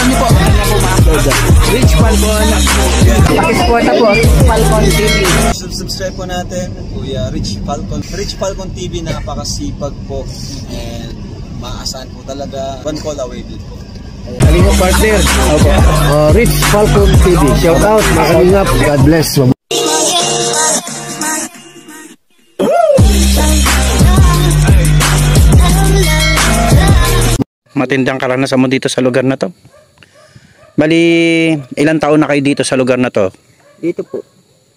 niyo po. Ano po ma-upload? Rich Falcon. Pakisupport na po. Rich Falcon TV. Subscribe po natin, Kuya Rich Falcon. Rich Falcon TV, napakasipag po. And maasahan po talaga. One call away din po. Kalingap partner. Rich Falcon TV. Shout out mga kalingap. God bless. Matindang karanasan mo dito sa lugar na to? Bali, ilang taon na kayo dito sa lugar na to? Dito po.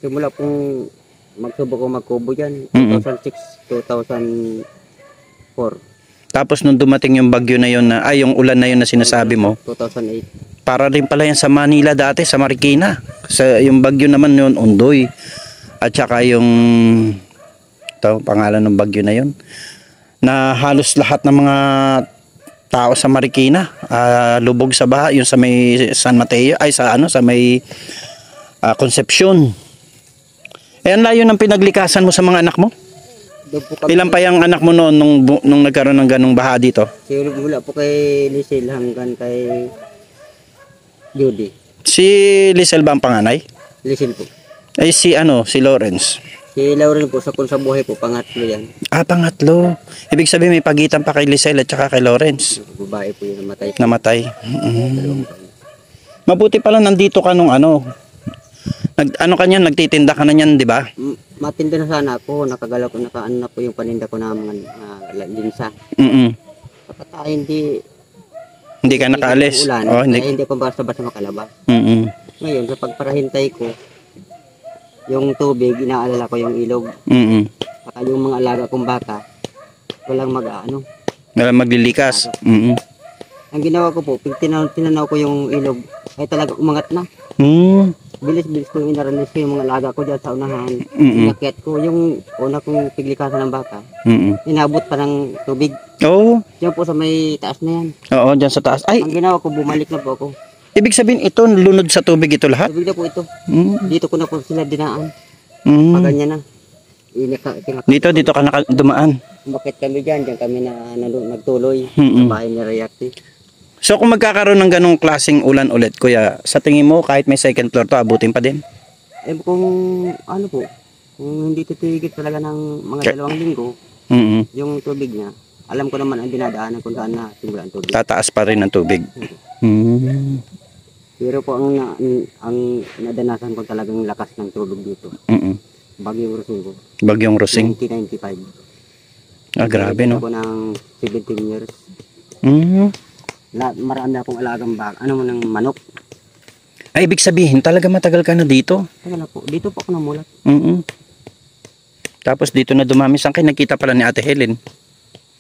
Simula pong magsubok ko magkubo dyan. 2006, 2004. Tapos nung dumating yung bagyo na yun, yung ulan na yun na sinasabi mo, 2008. para rin pala yan sa Manila dati, sa Marikina. Yung bagyo naman yun, Undoy. At saka yung, pangalan ng bagyo na yun, na halos lahat ng mga tao sa Marikina, lubog sa baha, yung sa may San Mateo, sa may Concepcion. Ang layo ng pinaglikasan mo sa mga anak mo? Ilan pa yung anak mo noon nung nagkaroon ng ganong baha dito? Mula po kay Lisel hanggang kay Judy. Si Lisel ba ang panganay? Lisel po. Ay si Lawrence. Si Lauren po sa buhay po, pangatlo yan. Pangatlo. Ibig sabihin may pagitan pa kay Lisel at saka kay Lawrence. Babae po yung namatay. Namatay. Mabuti pala nandito ka nung nagtitinda ka na niyan, di ba? Matinda na sana ako, nakagalaw ko, nakaano na po yung paninda ko na mga linsa. Kapag hindi ka nakaalis. Ulan, hindi ko basta-basta makalabas. Ngayon, sa pagparahintay ko, yung tubig, inaalala ko yung ilog. Saka yung mga alaga kong baka, walang walang maglilikas. Ang ginawa ko po, tinanaw ko yung ilog, ay talaga umangat na. Bilis-bilis ko inaralis ko yung mga alaga ko dyan sa unahan. Inakyat ko yung una kong piglikasan ng baka. Inabot pa ng tubig. Diyan po sa may taas na yan. Oo, dyan sa taas. Ay, ang ginawa ko, bumalik na po ako. Ibig sabihin ito, lunod sa tubig ito lahat? Tubig na po ito. Dito ko na po sila dinaan. Paganya na. Dito ka dumaan. Bakit kami dyan kami nagtuloy sa bahay ni Rayati. So kung magkakaroon ng ganong klaseng ulan ulit, kuya, sa tingin mo kahit may second floor to, abutin pa din? Kung kung hindi titigil talaga ng mga 2 linggo, yung tubig niya, alam ko naman ang dinadaanan kung saan na simula ang tubig. Tataas pa rin ang tubig. Pero po ang nadanasan ko talagang lakas ng tubig dito. Bagyong Rosing ko. Bagyong Rosing? 1995. Grabe no? Ako ng 17 years. Marami akong alagang baka. Ng manok. Ay, ibig sabihin, talaga matagal ka na dito? Tagal na po. Dito po ako namulat. Tapos dito na dumami. Saan kayo nagkita pala ni Ate Helen?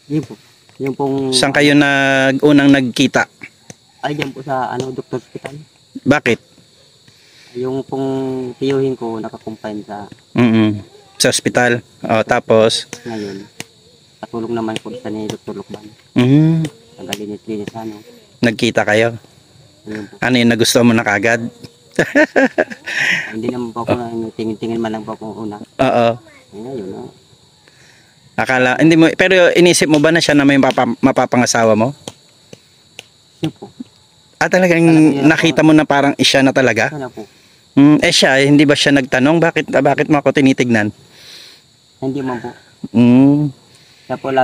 Yun po. Yung pong... Saan kayo unang nagkita? Ay, dyan po sa Doctor Hospital. Bakit? Yung pong tiyuhin ko nakakumpine sa... Sa hospital. Tapos? Ngayon, katulong naman po sa ni Dr. Lukban. Nagalinis-linis Nagkita kayo? Ano yung nagustuhan mo na kagad? Hindi naman po ako tingin-tingin man lang po ako una. Ngayon, akala, hindi mo, pero inisip mo ba na siya na may mapapangasawa mo? Siya po. Talagang nakita mo na parang siya na talaga? Siya na po. Siya, hindi ba siya nagtanong? Bakit mo ako tinitignan? Hindi man po. Siya po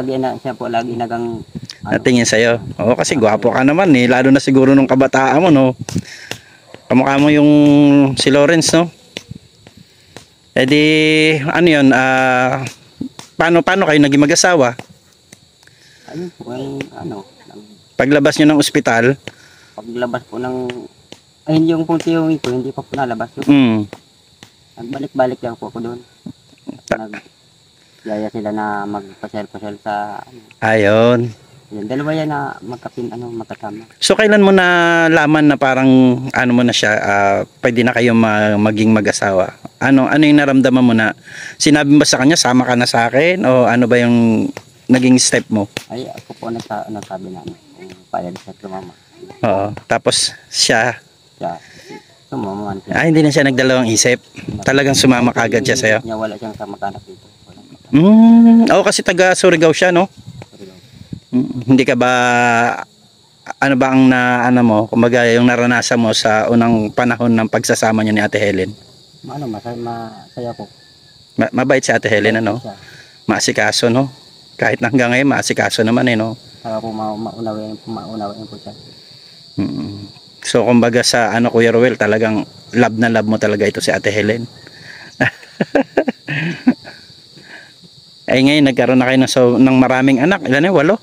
lagi nagang natingin sa'yo. Oo, kasi gwapo ka naman lalo na siguro nung kabataan mo, no? Kamukha mo yung si Lawrence, no? Ano yun, paano kayo naging mag-asawa? Ayun po, paglabas nyo ng ospital? Paglabas po yung pong tiyuhin ko, hindi pa po nalabas. Nagbalik-balik lang po ako doon. Yaya sila na magpasyal-pasyal sa... Ayun. Yung dalawa yan na magkasama. So kailan mo na laman na parang mo na siya, pwede na kayo maging mag-asawa? Ano yung naramdaman mo na sinabi mo sa kanya, sama ka na sa akin? O ano ba yung naging step mo? Ay, ako po sabi na payag siya tumama. Oo. Tapos siya sumama siya. Hindi na siya nagdalawang isip. Talagang sumama kagad siya sa'yo. Wala siyang kamag-anak dito. Oo, kasi taga Surigao siya, no? Hindi ka ba ano ba ang ano mo, kumbaga yung naranasan mo sa unang panahon ng pagsasama niyo ni Ate Helen? Masaya po. Mabait si Ate Helen, ano? Siya. Maasikaso, no? Kahit na hanggang ngayon, maasikaso naman, no? Saka po maunawain po siya. So, kumbaga sa ano, Kuya Ruel, talagang love na love mo talaga ito si Ate Helen. Ay ngayon, nagkaroon na kayo ng maraming anak. Ilan yun? 8?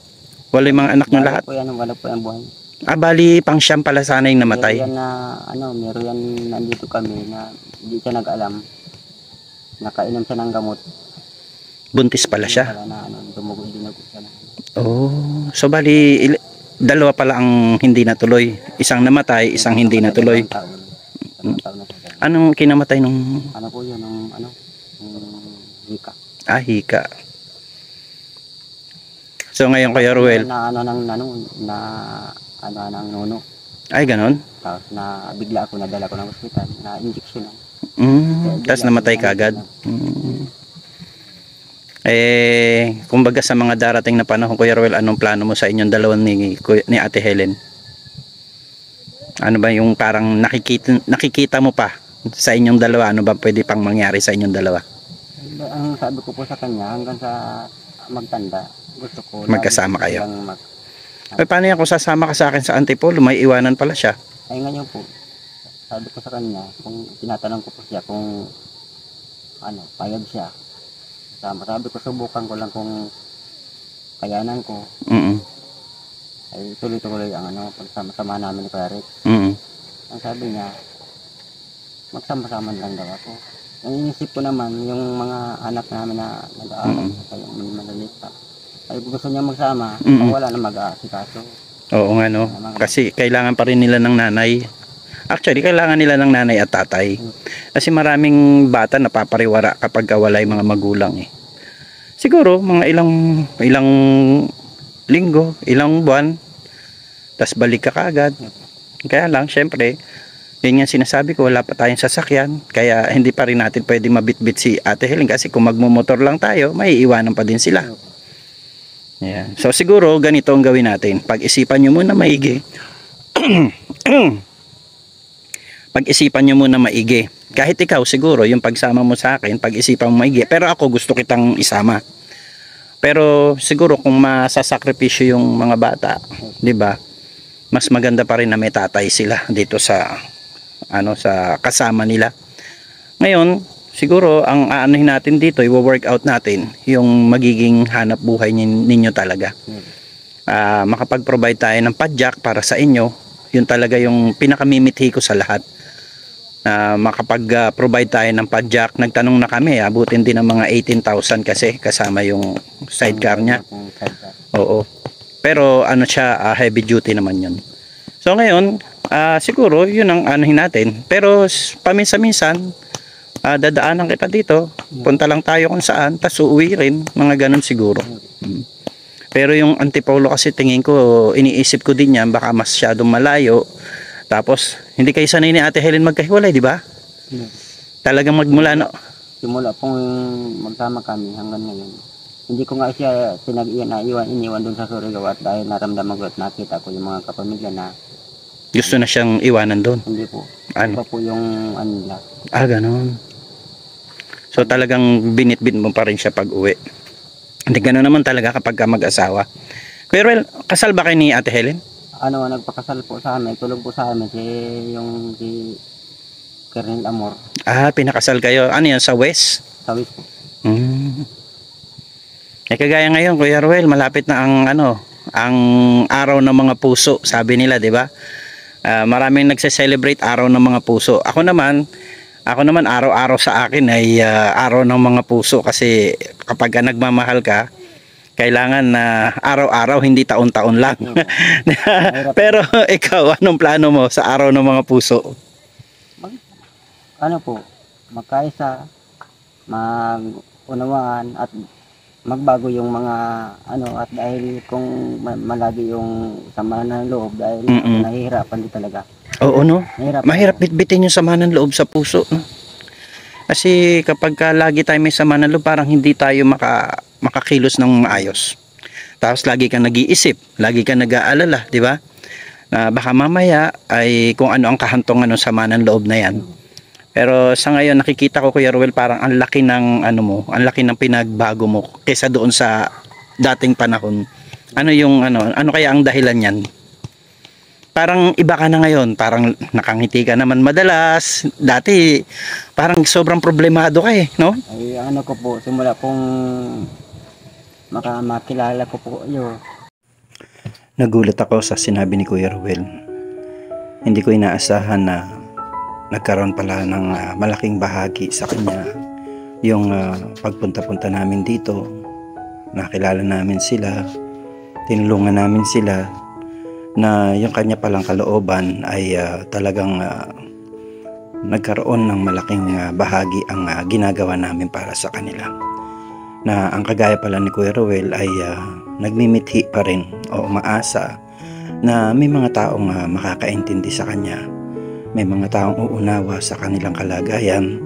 8 yung mga anak nyo lahat? Wala po yung buhay. Bali, pang siyam pala sana yung namatay. Meron yan nandito kami na hindi siya nag-alam. Nakainom siya ng gamot. Buntis pala siya? Wala na, dumugo din ako siya. Oh, so bali, 2 pala ang hindi natuloy. Isang namatay, isang hindi natuloy. Taon na siya. Anong kinamatay nung... Ano po yun, yung hika. Hika. So ngayon Kuya Ruel. Ng nuno. Ay, ganon? Tapos bigla ako nadala ko ng ospital, na injection. Tapos namatay ka agad. Kumbaga sa mga darating na panahon, Kuya Ruel, anong plano mo sa inyong dalawa ni Ate Helen? Ano ba yung parang nakikita mo pa sa inyong dalawa? Ano ba pwede pang mangyari sa inyong dalawa? Ang sabi ko po sa kanya, hanggang sa magtanda, gusto ko magkasama kayo. Paano yan kung sasama ka sa akin sa Antipolo? May iwanan pala siya. Ay ngayon po, sabi ko sa kanya, kung tinatanong ko po siya kung payag siya. Sabi ko, subukan ko lang kung kayanan ko. Ay tuloy-tuloy ang pagsama-sama namin ni Claret. Ang sabi niya, magsama-sama lang daw ako. Ang inisip ko naman, yung mga anak namin na nag-aaral, yung maliliit pa. Ay gusto niya magsama, wala na mag-aasikaso. Oo nga, no? Kasi kailangan pa rin nila ng nanay. Actually, kailangan nila ng nanay at tatay. Kasi maraming bata napapariwara kapag wala yung mga magulang eh. Siguro, mga ilang linggo, ilang buwan, tas balik ka kaagad. Kaya lang, syempre, yun nga sinasabi ko, wala pa tayong sasakyan. Kaya hindi pa rin natin pwede mabitbit si Ate Helen. Kasi kung magmumotor lang tayo, may iwanan pa din sila. Yeah. So siguro, ganito ang gawin natin. Pag-isipan nyo muna maigi. Pag-isipan nyo muna maigi. Kahit ikaw siguro, yung pagsama mo sa akin, pag-isipan mo maigi. Pero ako gusto kitang isama. Pero siguro kung masasakripisyo yung mga bata, 'di ba? Mas maganda pa rin na may tatay sila dito sa sa kasama nila. Ngayon, siguro ang aanuhin natin dito, i-work out natin yung magiging hanap buhay ninyo talaga. Makapag-provide tayo ng padjak para sa inyo. Yun talaga yung pinakamimithi ko sa lahat. Makapag-provide tayo ng padjak. Nagtanong na kami, abutin din ng mga 18,000 kasi kasama yung sidecar niya. Oo. Pero siya, heavy duty naman yun. So ngayon, siguro yun ang anuhin natin. Pero paminsan-minsan, dadaanan kita dito. Punta lang tayo kung saan, tas uuwi rin. Mga ganun siguro. Pero yung Antipolo kasi tingin ko, iniisip ko din yan, baka masyadong malayo. Tapos, hindi kayo sanay ni Ate Helen magkahiwalay, di ba? Talagang magmula, no? Simula pong magsama kami hanggang ngayon. Hindi ko nga siya iniwan doon sa Surigao at dahil naramdaman ko at nakita ko yung mga kapamilya na gusto na siyang iwanan doon. Hindi po. Ano? Iba po yung nila. Ganun. So talagang binitbit mo pa rin siya pag uwi. Hindi gano'n naman talaga kapag mag-asawa. Kuya Ruel, kasal ba kayo ni Ate Helen? Nagpakasal po sa amin, tulog po sa amin si Kernel Amor. Pinakasal kayo. Ano yan, sa West? Sa West po. Kagaya ngayon, Kuya Ruel, malapit na ang araw ng mga puso, sabi nila, di ba? Maraming nagse-celebrate araw ng mga puso. Ako naman araw-araw sa akin ay araw ng mga puso kasi kapag nagmamahal ka, kailangan na araw-araw, hindi taon-taon lang. Pero ikaw, anong plano mo sa araw ng mga puso? Magkaisa, mag-unawaan at magbago yung mga at dahil kung malagi yung sama ng loob dahil nahihirapan din talaga. Oo, no? Mahirap bitbitin yung sama ng loob sa puso, no? Kasi kapag lagi tayo may sama ng loob, parang hindi tayo makakilos ng maayos. Tapos lagi kang nag-iisip, lagi kang nag-aalala, di ba? Na baka mamaya ay kung ano ang kahantungan ng sama ng loob na yan. Pero sa ngayon nakikita ko, Kuya Ruel, parang ang laki ng ano mo, ang laki ng pinagbago mo kaysa doon sa dating panahon. Ano yung ano kaya ang dahilan niyan? Parang iba ka na ngayon, parang nakangiti ka naman madalas. Dati parang sobrang problemado ka no? Ay ano ko po, simula pong makilala ko po kayo. Nagulat ako sa sinabi ni Kuya Ruel. Hindi ko inaasahan na nagkaroon pala ng malaking bahagi sa kanya yung pagpunta-punta namin dito. Nakilala namin sila, tinulungan namin sila, na yung kanya palang kalooban ay talagang nagkaroon ng malaking bahagi ang ginagawa namin para sa kanila. Na ang kagaya pala ni Kuya Ruel ay nagmimithi pa rin o umaasa na may mga taong makakaintindi sa kanya, may mga taong uunawa sa kanilang kalagayan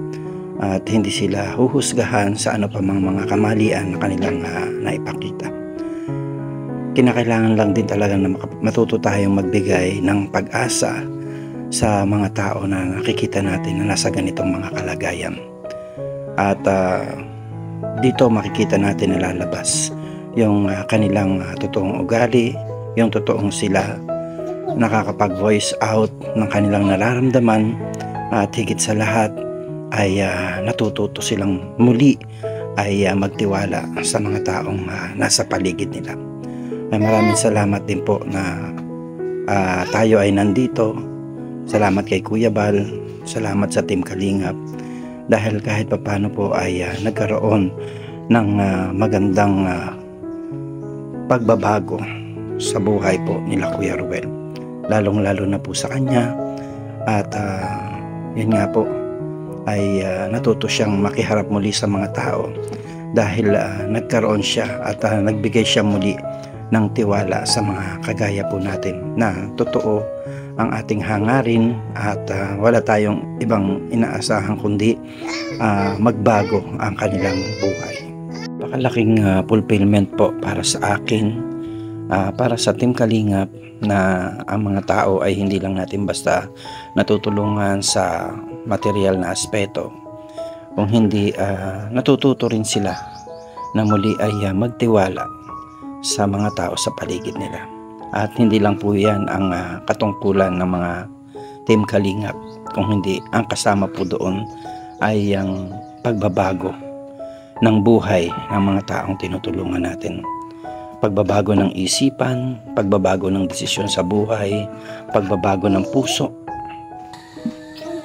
at hindi sila huhusgahan sa ano pa mga kamalian na kanilang naipakita. Kinakailangan lang din talaga na matuto tayong magbigay ng pag-asa sa mga tao na nakikita natin na nasa ganitong mga kalagayan. At dito makikita natin na lalabas yung kanilang totoong ugali, yung totoong sila, nakakapag-voice out ng kanilang nararamdaman, at higit sa lahat ay natututo silang muli ay magtiwala sa mga taong nasa paligid nila. Ay maraming salamat din po na tayo ay nandito. Salamat kay Kuya Bal, salamat sa Team Kalingap, dahil kahit papano po ay nagkaroon ng magandang pagbabago sa buhay po nila Kuya Ruel, lalong-lalo na po sa kanya. At yun nga po ay natuto siyang makiharap muli sa mga tao dahil nagkaroon siya at nagbigay siya muli ng tiwala sa mga kagaya po natin na totoo ang ating hangarin at wala tayong ibang inaasahan kundi magbago ang kanilang buhay. Napakalaking fulfillment po para sa akin, para sa Team Kalingap, na ang mga tao ay hindi lang natin basta natutulungan sa material na aspeto, kung hindi natututo rin sila na muli ay magtiwala sa mga tao sa paligid nila. At hindi lang po yan ang katungkulan ng mga Team Kalingap, kung hindi ang kasama po doon ay ang pagbabago ng buhay ng mga taong tinutulungan natin. Pagbabago ng isipan, pagbabago ng desisyon sa buhay, pagbabago ng puso.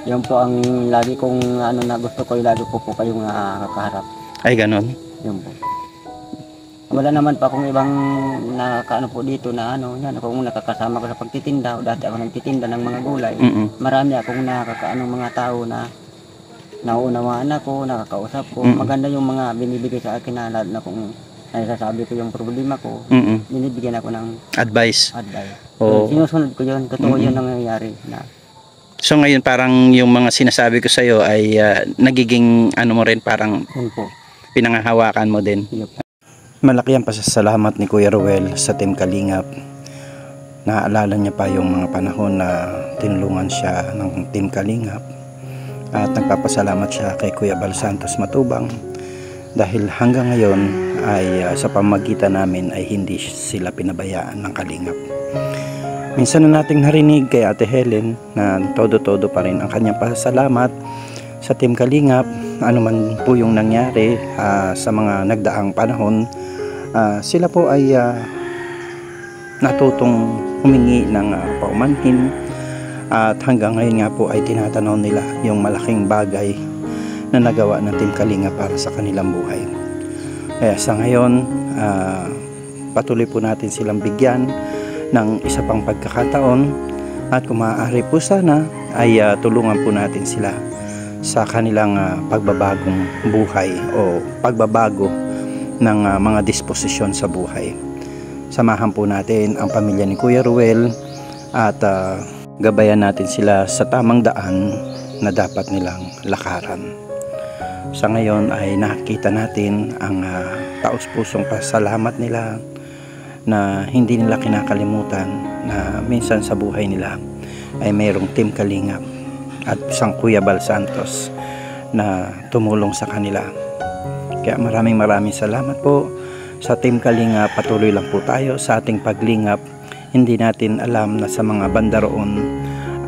Yan po ang lagi kong na gusto ko, lagi ko po kayong kakaharap. Ay ganon? Yan po. Wala naman pa akong ibang nakakaano po dito na yan, kung nakakasama ko sa pagtitinda. Dati ako nagtitinda ng mga gulay. Marami akong nakakaano mga tao na nauunawaan ako, nakakausap ko. Maganda yung mga binibigay sa akin na lalo na kung nasasabi ko yung problema ko, binibigyan ako ng advice. Oh. Sinusunod ko yun, totoo yun ang nangyayari na. So ngayon parang yung mga sinasabi ko sa iyo ay nagiging mo rin, parang pinangahawakan mo din. Yep. Malaki ang pasasalamat ni Kuya Ruel sa Team Kalingap. Naaalala niya pa yung mga panahon na tinulungan siya ng Team Kalingap, at nagpapasalamat siya kay Kuya Bal Santos Matubang dahil hanggang ngayon ay sa pamagitan namin ay hindi sila pinabayaan ng Kalingap. Minsan na nating narinig kay Ate Helen na todo-todo pa rin ang kanyang pasasalamat sa Team Kalingap. Ano man po yung nangyari sa mga nagdaang panahon, sila po ay natutong humingi ng paumanhin, at hanggang ngayon nga po ay tinatanaw nila yung malaking bagay na nagawa ng Team Kalingap para sa kanilang buhay. Kaya sa ngayon, patuloy po natin silang bigyan ng isa pang pagkakataon, at kung maaari po sana ay tulungan po natin sila sa kanilang pagbabagong buhay o pagbabago ng mga disposisyon sa buhay. Samahan po natin ang pamilya ni Kuya Ruel at gabayan natin sila sa tamang daan na dapat nilang lakaran. Sa ngayon ay nakikita natin ang taos-pusong pasalamat nila na hindi nila kinakalimutan na minsan sa buhay nila ay mayroong Team Kalingap at isang Kuya Bal Santos na tumulong sa kanila. Kaya maraming salamat po sa Team Kalingap. Patuloy lang po tayo sa ating paglingap. Hindi natin alam na sa mga banda roon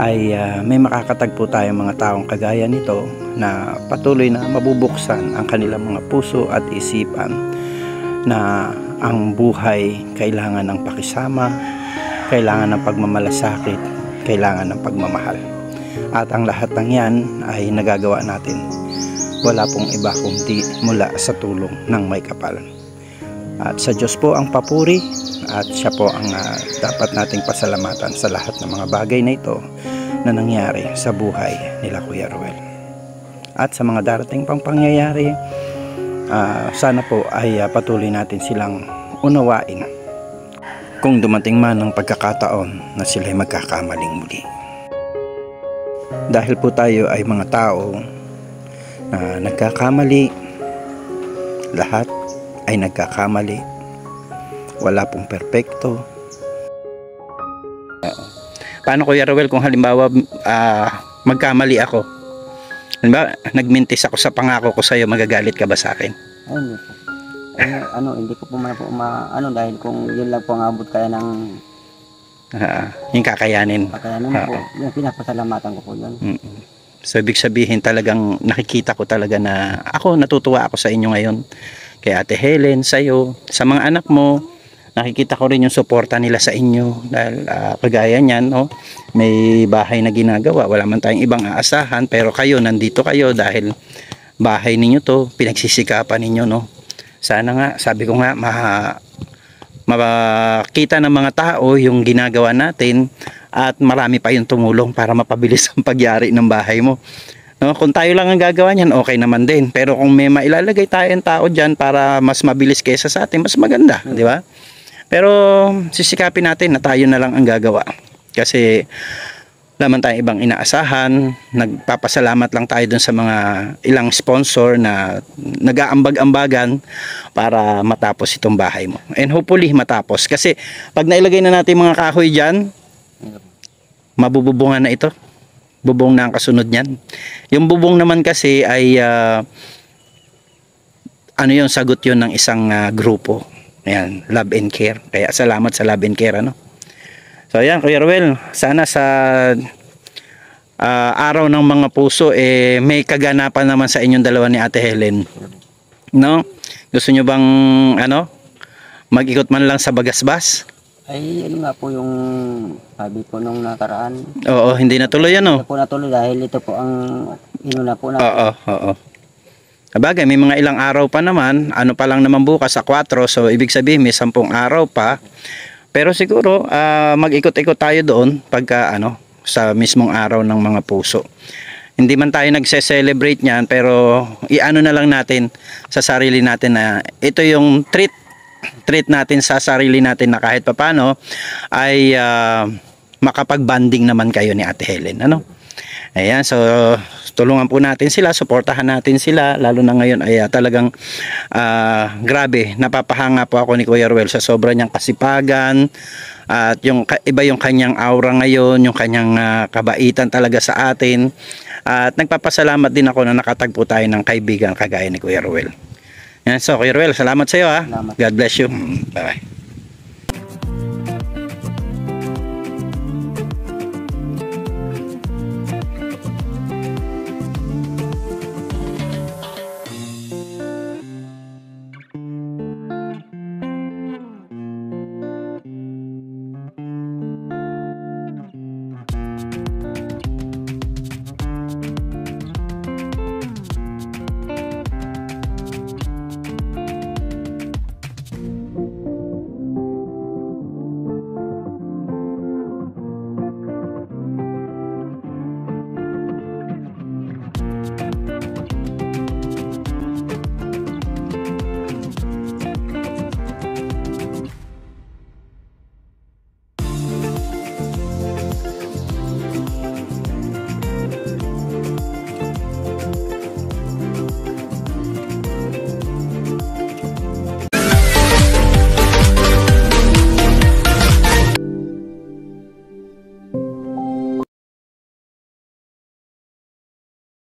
ay may makakatagpo tayong mga taong kagaya nito na patuloy na mabubuksan ang kanilang mga puso at isipan na ang buhay kailangan ng pakisama, kailangan ng pagmamalasakit, kailangan ng pagmamahal. At ang lahat ng yan ay nagagawa natin. Wala pong iba kundi mula sa tulong ng may kapal. At sa Diyos po ang papuri at siya po ang dapat nating pasalamatan sa lahat ng mga bagay na ito na nangyari sa buhay nila Kuya Ruel. At sa mga darating pang pangyayari, sana po ay patuloy natin silang unawain kung dumating man ang pagkakataon na sila'y magkakamaling muli. Dahil po tayo ay mga tao na nagkakamali, lahat ay nagkakamali, wala pong perpekto. Paano Kuya Ruel kung halimbawa magkamali ako? Halimbawa, nagmintis ako sa pangako ko sa iyo, magagalit ka ba sa akin? Ay, hindi po. Hindi ko po dahil kung yun lang po ang abot kaya ng yung kakayanin. Po, yung pinapasalamatan ko po yun. So ibig sabihin talagang nakikita ko talaga na natutuwa ako sa inyo ngayon. Kay Ate Helen, sa iyo, sa mga anak mo, nakikita ko rin yung suporta nila sa inyo dahil kagaya niyan, may bahay na ginagawa, wala man tayong ibang aasahan, pero kayo nandito kayo dahil bahay ninyo to, pinagsisikapan ninyo, no. Sana nga, sabi ko nga, makita ng mga tao yung ginagawa natin at marami pa yung tumulong para mapabilis ang pagyari ng bahay mo. No, kung tayo lang ang gagawa niyan, okay naman din. Pero kung may mailalagay tayong tao diyan para mas mabilis kaysa sa atin, mas maganda, di ba? Pero sisikapin natin na tayo na lang ang gagawa. Kasi laman tayong ibang inaasahan. Nagpapasalamat lang tayo dun sa mga ilang sponsor na nag-aambag-ambagan para matapos itong bahay mo. And hopefully matapos. Kasi pag nailagay na natin mga kahoy diyan, mabububungan na ito. Bubong na ang kasunod niyan. Yung bubong naman kasi ay yung sagot yun ng isang grupo. Ayan, Love and Care. Kaya salamat sa Love and Care, So ayan, Kuya Ruel, sana sa araw ng mga puso may kaganapan naman sa inyong dalawa ni Ate Helen. No? Gusto nyo bang mag-ikot man lang sa Bagasbas? Ay, ano nga po yung sabi ko nung nakaraan. Oo, hindi natuloy yan, Hindi po natuloy dahil ito po ang inuna po natin. Oo. Sabagay, may mga ilang araw pa naman, pa lang naman bukas sa 4, so ibig sabihin may 10 araw pa. Pero siguro, mag-ikot-ikot tayo doon pagka sa mismong araw ng mga puso. Hindi man tayo nagse-celebrate niyan, pero iano na lang natin sa sarili natin na ito yung treat natin sa sarili natin na kahit papano ay makapag-banding naman kayo ni Ate Helen. Ayan, so tulungan po natin sila, suportahan natin sila, lalo na ngayon ay talagang grabe, napapahanga po ako ni Kuya Ruel sa sobra niyang kasipagan at iba yung kanyang aura ngayon, yung kanyang kabaitan talaga sa atin, at nagpapasalamat din ako na nakatagpo tayo ng kaibigan kagaya ni Kuya Ruel. Yan, so Kuya Ruel, salamat sa iyo. God bless you. Bye bye.